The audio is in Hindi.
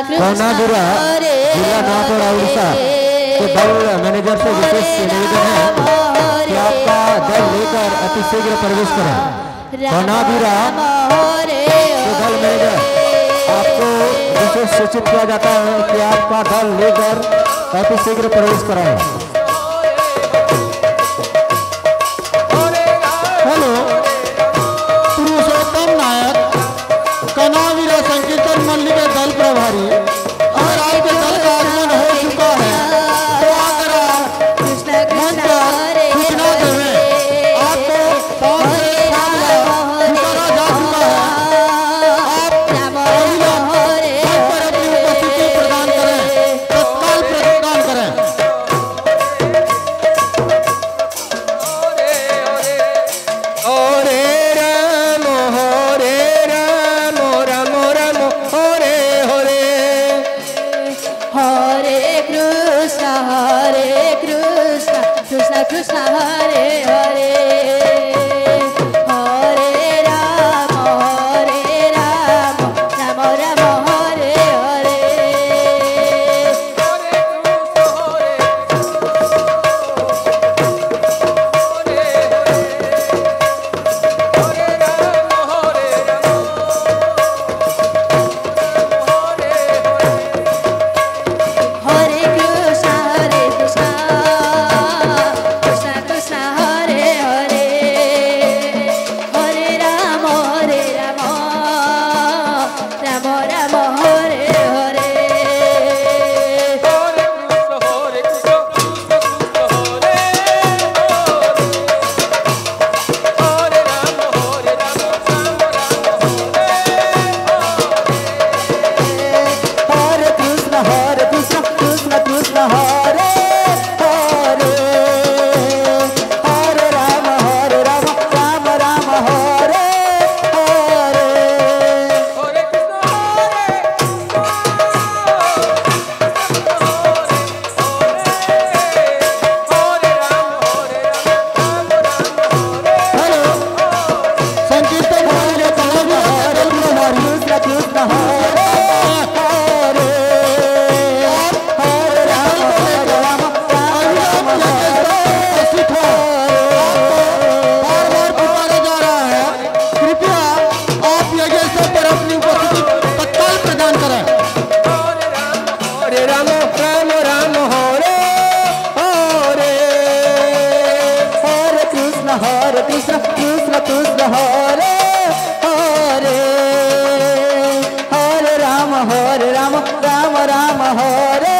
कोनाबिरा जिला नागौर उड़ीसा के दल मैनेजर से विशेष निवेदन है कि आपका दल लेकर अति शीघ्र प्रवेश करें। कोनाबिरा के दल मैनेजर आपको विशेष सूचित किया जाता है कि आपका दल लेकर अति शीघ्र प्रवेश कराएं। हेलो, पुरुषोत्तम नायक कोनाबिरा संकीर्तन मंडली के दल प्रभारी, अगर आपके दल का आगमन हो चुका है तो आकर आप मंच पर सूचना दें। आपको कौन से पुकारा जा चुका है, आप महिला मंच पर अपनी उपस्थिति प्रदान करें, तत्काल प्रदान करें। हरे कृष्ण कृष्ण कृष्ण हरे हरे हरे राम राम राम हरे